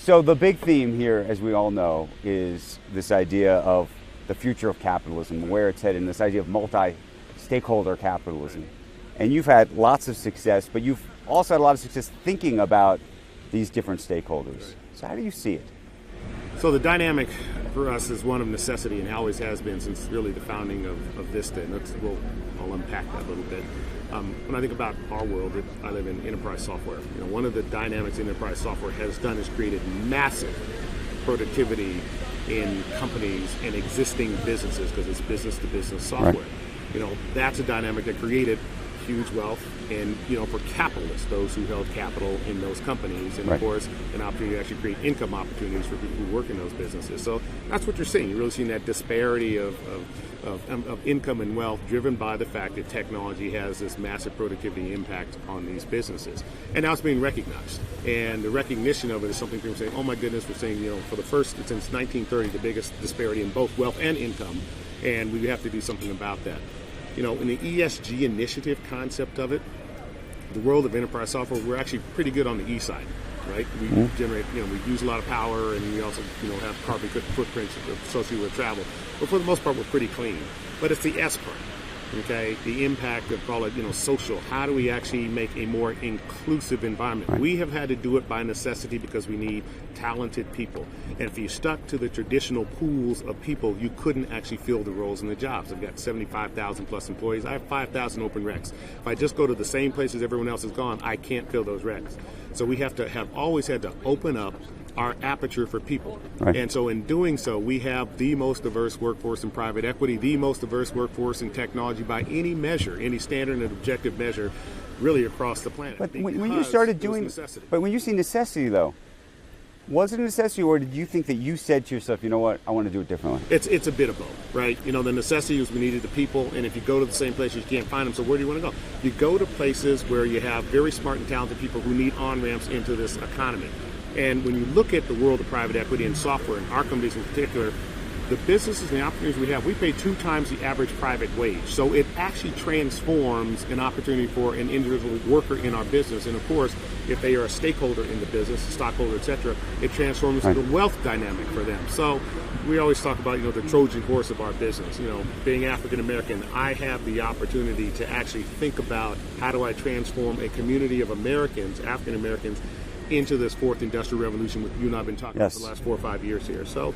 So the big theme here, as we all know, is this idea of the future of capitalism, where it's headed, and this idea of multi-stakeholder capitalism. And you've had lots of success, but you've also had a lot of success thinking about these different stakeholders. So how do you see it? So the dynamic for us is one of necessity and always has been since really the founding of Vista. And I'll unpack that a little bit. When I think about our world, I live in enterprise software. One of the dynamics enterprise software has done is created massive productivity in companies and existing businesses because it's business-to-business software. Right. That's a dynamic that created huge wealth and, for capitalists, those who held capital in those companies, and, right, of course, an opportunity to actually create income opportunities for people who work in those businesses. So that's what you're seeing. You're really seeing that disparity of income and wealth driven by the fact that technology has this massive productivity impact on these businesses. And now it's being recognized. And the recognition of it is something people say, oh my goodness, we're saying, for the first, since 1930, the biggest disparity in both wealth and income, and we have to do something about that. In the ESG initiative concept of it, the world of enterprise software, we're actually pretty good on the E side, right? We generate, we use a lot of power, and we also, have carbon footprints associated with travel. But for the most part, we're pretty clean. But it's the S part, okay? The impact of, call it, social. How do we actually make a more inclusive environment? Right. We have had to do it by necessity because we need talented people. And if you stuck to the traditional pools of people, you couldn't actually fill the roles and the jobs. I've got 75,000 plus employees. I have 5,000 open recs. If I just go to the same places everyone else has gone, I can't fill those recs. So we have always had to open up our aperture for people. Right. And so in doing so, we have the most diverse workforce in private equity, the most diverse workforce in technology by any measure, any standard and objective measure, really across the planet. But when you started doing, but when you see necessity though, was it a necessity, or did you think that you said to yourself, you know what, I want to do it differently? It's a bit of both, right? The necessity was we needed the people, and if you go to the same places, you can't find them, so where do you want to go? You go to places where you have very smart and talented people who need on-ramps into this economy. And when you look at the world of private equity and software, and our companies in particular, the businesses and the opportunities we have, we pay 2 times the average private wage. So it actually transforms an opportunity for an individual worker in our business. And of course, if they are a stakeholder in the business, a stockholder, et cetera, it transforms the wealth dynamic for them. So we always talk about, the Trojan horse of our business. Being African American, I have the opportunity to actually think about how do I transform a community of Americans, African Americans, into this fourth industrial revolution you and I have been talking about for the last 4 or 5 years here. So,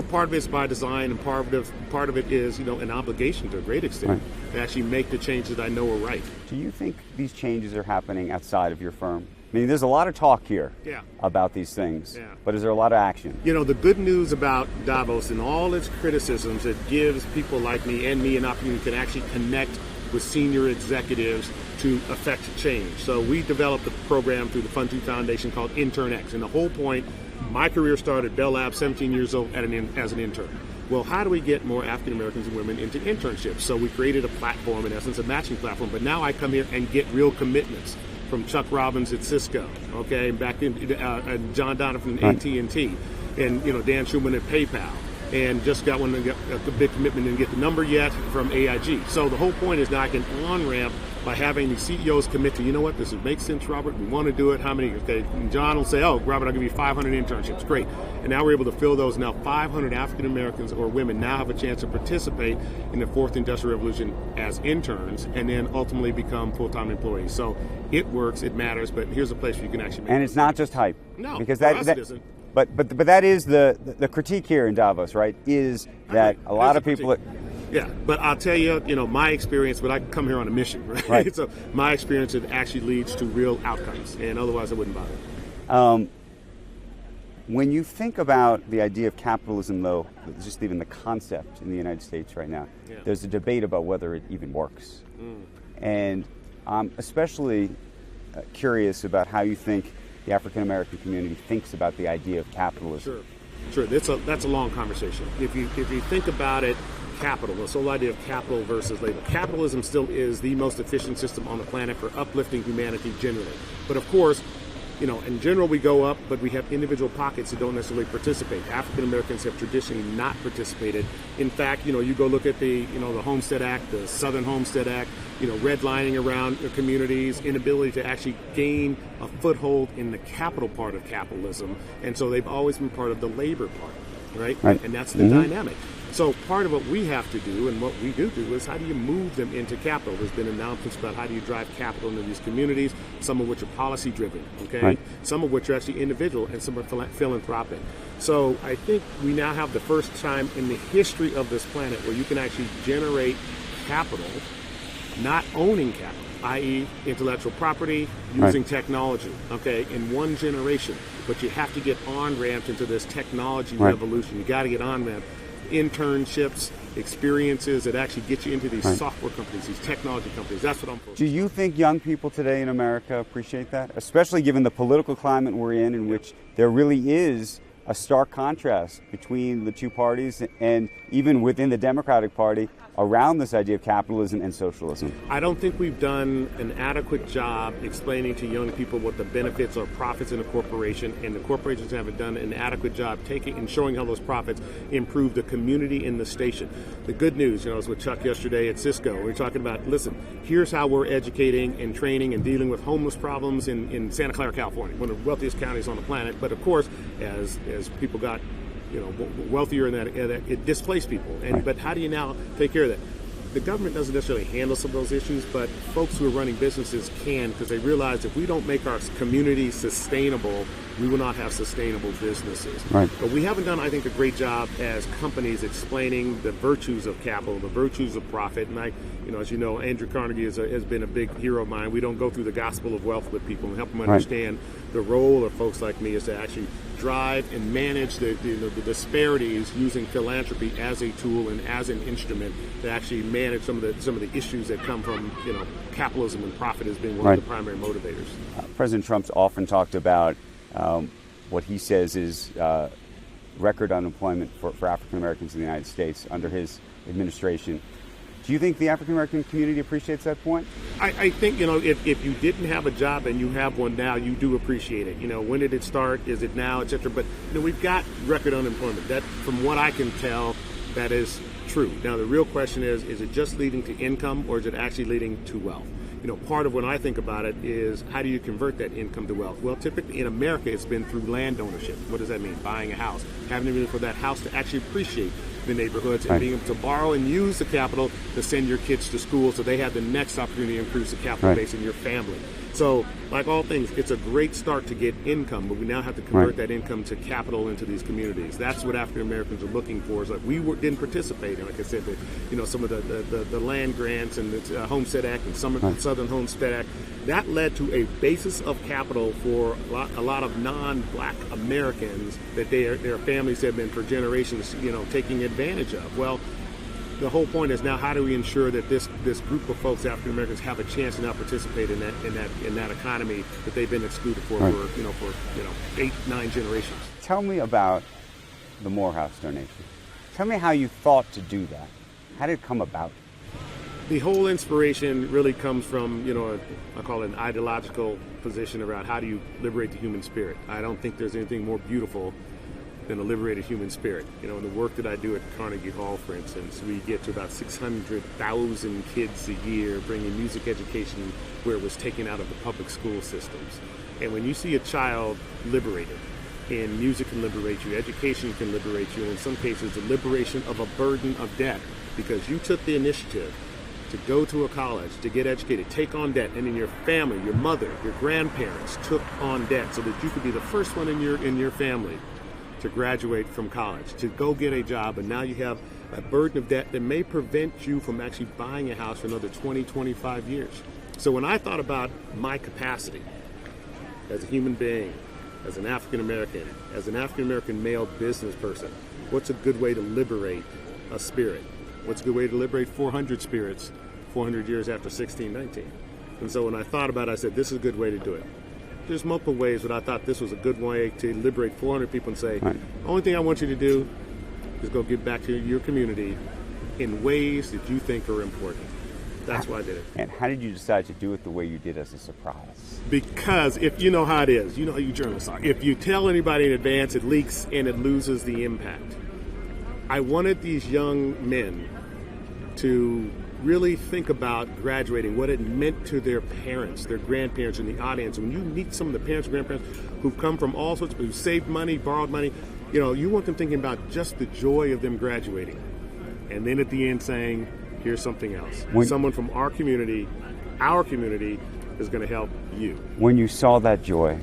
part of it's by design, and part of it is, an obligation to a great extent to actually make the changes that I know are right. Do you think these changes are happening outside of your firm? I mean, there's a lot of talk here about these things, but is there a lot of action? The good news about Davos and all its criticisms, it gives people like me an opportunity to actually connect with senior executives to affect change. So we developed a program through the Fund 2 Foundation called InternX. And the whole point, my career started at Bell Labs, 17 years old as an intern. Well, how do we get more African Americans and women into internships? So we created a platform, in essence, a matching platform. But now I come here and get real commitments from Chuck Robbins at Cisco, okay, back in John Donovan at AT&T, and Dan Schumann at PayPal. And just got a big commitment, didn't get the number yet, from AIG. So the whole point is now I can on-ramp by having the CEOs commit to, this makes sense, Robert, we want to do it. How many? Okay, and John will say, oh, Robert, I'll give you 500 internships. Great. And now we're able to fill those. Now 500 African Americans or women now have a chance to participate in the fourth industrial revolution as interns, and then ultimately become full-time employees. So it works, it matters, but here's a place where you can actually make And it's not just hype. No, because it isn't. But that is the critique here in Davos, right? Is that a lot of people... Yeah, but I'll tell you, my experience, but I come here on a mission, right? So my experience, it actually leads to real outcomes, and otherwise I wouldn't bother. When you think about the idea of capitalism, though, just even the concept in the United States right now, there's a debate about whether it even works. And I'm especially curious about how you think the African American community thinks about the idea of capitalism. Sure. That's a long conversation. If you think about it, capital, this whole idea of capital versus labor. Capitalism still is the most efficient system on the planet for uplifting humanity generally. But of course, in general we go up, but we have individual pockets that don't necessarily participate. African Americans have traditionally not participated. In fact, you go look at the Homestead Act, the Southern Homestead Act, redlining around communities, inability to actually gain a foothold in the capital part of capitalism. And so they've always been part of the labor part, right? And that's the dynamic. So part of what we have to do, and what we do is how do you move them into capital? There's been announcements about how do you drive capital into these communities, some of which are policy driven, okay? Some of which are actually individual, and some are philanthropic. So I think we now have the first time in the history of this planet where you can actually generate capital, not owning capital, i.e. intellectual property, using technology, okay, in one generation. But you have to get on-ramped into this technology revolution. You got to get on-ramped. Internships, experiences that actually get you into these software companies, these technology companies. That's what I'm focused on. Do you think young people today in America appreciate that? Especially given the political climate we're in which there really is a stark contrast between the two parties and even within the Democratic Party around this idea of capitalism and socialism? I don't think we've done an adequate job explaining to young people what the benefits or profits in a corporation, and the corporations haven't done an adequate job taking and showing how those profits improve the community in the station. The good news, I was with Chuck yesterday at Cisco. We were talking about, listen, here's how we're educating and training and dealing with homeless problems in Santa Clara, California, one of the wealthiest counties on the planet. But of course, as people got wealthier in that, it displaced people. But how do you now take care of that? The government doesn't necessarily handle some of those issues, but folks who are running businesses can, because they realize if we don't make our community sustainable, we will not have sustainable businesses. But we haven't done, I think, a great job as companies explaining the virtues of capital, the virtues of profit. And as you know, Andrew Carnegie has been a big hero of mine. We don't go through the gospel of wealth with people and help them understand the role of folks like me is to actually drive and manage the disparities using philanthropy as a tool and as an instrument to actually manage some of the issues that come from capitalism and profit as being one of the primary motivators. President Trump's often talked about what he says is record unemployment for African Americans in the United States under his administration. Do you think the African American community appreciates that point? I think, if you didn't have a job and you have one now, you do appreciate it. When did it start? Is it now, et cetera? But we've got record unemployment. That, from what I can tell, that is true. Now, the real question is it just leading to income, or is it actually leading to wealth? Part of when I think about it is how do you convert that income to wealth? Well, typically in America, it's been through land ownership. What does that mean? Buying a house, having to for that house to actually appreciate the neighborhoods, and being able to borrow and use the capital to send your kids to school so they have the next opportunity to increase the capital base in your family. So, like all things, it's a great start to get income, but we now have to convert that income to capital into these communities. That's what African Americans are looking for. Is like didn't participate in, like I said, some of the land grants and the Homestead Act and some of the Southern Homestead Act. That led to a basis of capital for a lot of non-black Americans that their families have been for generations, taking advantage of. Well, the whole point is now how do we ensure that this group of folks, African Americans, have a chance to now participate in that economy that they've been excluded for 8-9 generations. Tell me about the Morehouse donation. Tell me how you thought to do that. How did it come about? The whole inspiration really comes from, I call it an ideological position around how do you liberate the human spirit. I don't think there's anything more beautiful than a liberated human spirit. In the work that I do at Carnegie Hall, for instance, we get to about 600,000 kids a year, bringing music education where it was taken out of the public school systems. And when you see a child liberated, and music can liberate you, education can liberate you, and in some cases the liberation of a burden of debt, because you took the initiative to go to a college, to get educated, take on debt, and then your family, your mother, your grandparents took on debt so that you could be the first one in your family to graduate from college, to go get a job, and now you have a burden of debt that may prevent you from actually buying a house for another 20, 25 years. So when I thought about my capacity as a human being, as an African American male business person, what's a good way to liberate a spirit? What's a good way to liberate 400 spirits 400 years after 1619? And so when I thought about it, I said, this is a good way to do it. There's multiple ways, but I thought this was a good way to liberate 400 people and say, the only thing I want you to do is go give back to your community in ways that you think are important. That's why I did it. And how did you decide to do it the way you did as a surprise? Because if you know how it is, you know how you journalists are. If you tell anybody in advance, it leaks and it loses the impact. I wanted these young men to really think about graduating, what it meant to their parents, their grandparents, and the audience. When you meet some of the parents and grandparents who've come from all sorts of, who've saved money, borrowed money, you want them thinking about just the joy of them graduating. And then at the end saying, here's something else. Someone from our community is going to help you. When you saw that joy,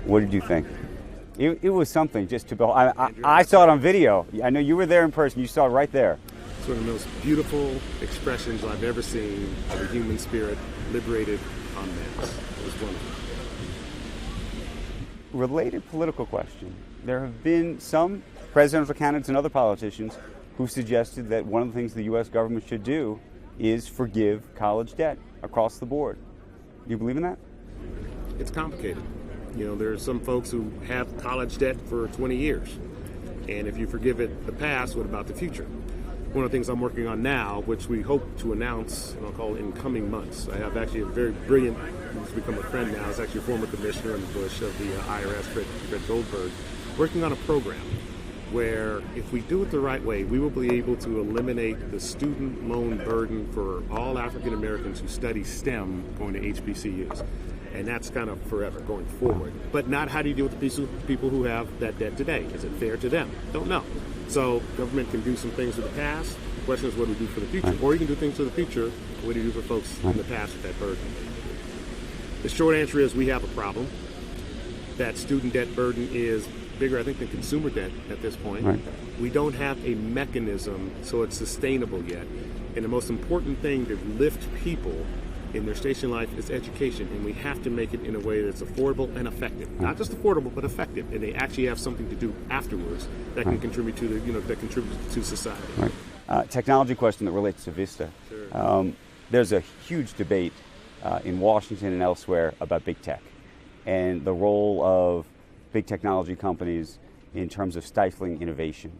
what did you think? It was something just to behold. I saw it on video. I know you were there in person. You saw it right there. It's one of the most beautiful expressions I've ever seen of a human spirit liberated en masse. It was wonderful. Related political question. There have been some presidential candidates and other politicians who suggested that one of the things the U.S. government should do is forgive college debt across the board. Do you believe in that? It's complicated. There are some folks who have college debt for 20 years. And if you forgive it the past, what about the future? One of the things I'm working on now, which we hope to announce, and I'll call it in coming months. I have actually a very brilliant, who's become a friend now, is actually a former commissioner in the Bush of the IRS, Fred Goldberg, working on a program where if we do it the right way, we will be able to eliminate the student loan burden for all African Americans who study STEM going to HBCUs. And that's kind of forever going forward. But not how do you deal with the people who have that debt today? Is it fair to them? Don't know. So government can do some things for the past. The question is what do we do for the future? Or you can do things for the future. What do you do for folks in the past with that burden? The short answer is we have a problem. That student debt burden is bigger, I think, than consumer debt at this point. Right. We don't have a mechanism so it's sustainable yet. And the most important thing to lift people in their station in life is education, and we have to make it in a way that's affordable and effective. Not just affordable, but effective, and they actually have something to do afterwards that can contribute to that contributes to society. Right. Technology question that relates to Vista. Sure. There's a huge debate in Washington and elsewhere about big tech and the role of big technology companies in terms of stifling innovation.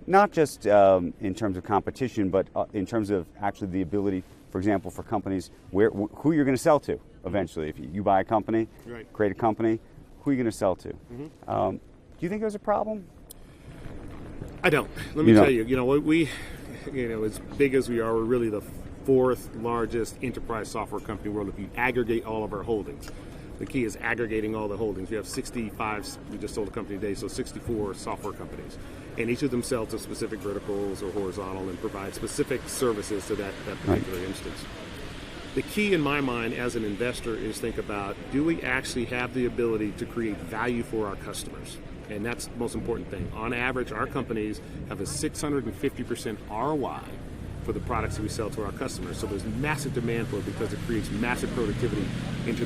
Not just in terms of competition, but in terms of actually the ability, for example, for companies who you're going to sell to eventually. If you buy a company, right, create a company, who are you going to sell to? Mm-hmm. Do you think there's a problem? I don't. Let me tell you. As big as we are, we're really the fourth largest enterprise software company in the world if you aggregate all of our holdings. The key is aggregating all the holdings. We have 65, we just sold a company today, so 64 software companies. And each of them sell to specific verticals or horizontal and provide specific services to that particular instance. The key in my mind as an investor is think about, do we actually have the ability to create value for our customers? And that's the most important thing. On average, our companies have a 650% ROI for the products that we sell to our customers. So there's massive demand for it because it creates massive productivity into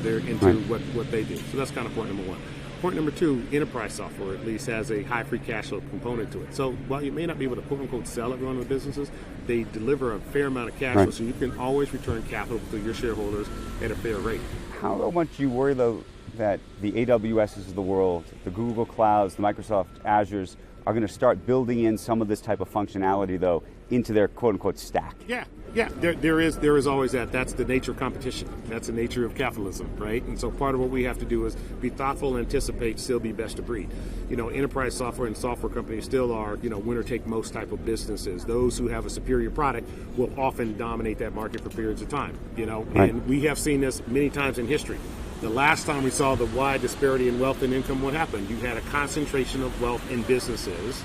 what they do. So that's kind of point number one. Point number two, enterprise software at least has a high free cash flow component to it. So while you may not be able to quote unquote sell every one of the businesses, they deliver a fair amount of cash flow, so you can always return capital to your shareholders at a fair rate. How much do you worry though that the AWSs of the world, the Google Clouds, the Microsoft Azures are going to start building in some of this type of functionality though into their quote-unquote stack? Yeah. There is always that. That's the nature of competition. That's the nature of capitalism, right? And so part of what we have to do is be thoughtful, anticipate, still be best of breed. Enterprise software and software companies still are, winner take most type of businesses. Those who have a superior product will often dominate that market for periods of time, Right. And we have seen this many times in history. The last time we saw the wide disparity in wealth and income, what happened? You had a concentration of wealth in businesses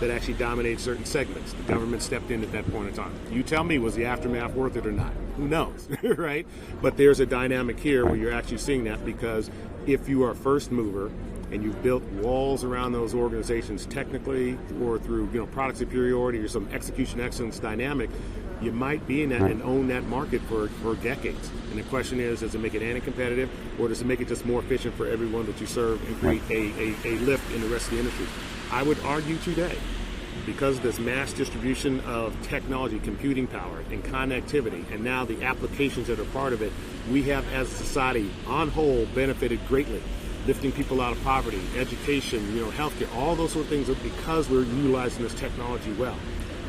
that actually dominated certain segments. The government stepped in at that point in time. You tell me, was the aftermath worth it or not? Who knows, right? But there's a dynamic here where you're actually seeing that, because if you are a first mover and you've built walls around those organizations technically or through product superiority or some execution excellence dynamic, you might be in that and own that market for decades. And the question is, does it make it anti-competitive, or does it make it just more efficient for everyone that you serve and create a lift in the rest of the industry? I would argue today, because of this mass distribution of technology, computing power, and connectivity, and now the applications that are part of it, we have as a society, on whole, benefited greatly. Lifting people out of poverty, education, healthcare, all those sort of things, because we're utilizing this technology well.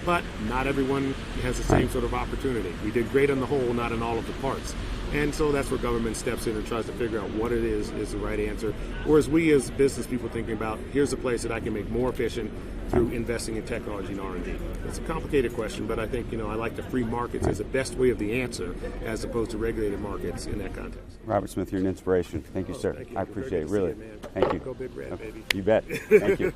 but not everyone has the same sort of opportunity. We did great on the whole, not in all of the parts. And so that's where government steps in and tries to figure out what it is the right answer. Whereas we as business people thinking about, here's a place that I can make more efficient through investing in technology and R&D. It's a complicated question, but I think, I like the free markets as the best way of the answer as opposed to regulated markets in that context. Robert Smith, you're an inspiration. Thank you, sir. Thank you. I appreciate it, really. Thank you. Go Big Red, baby. You bet. Thank you.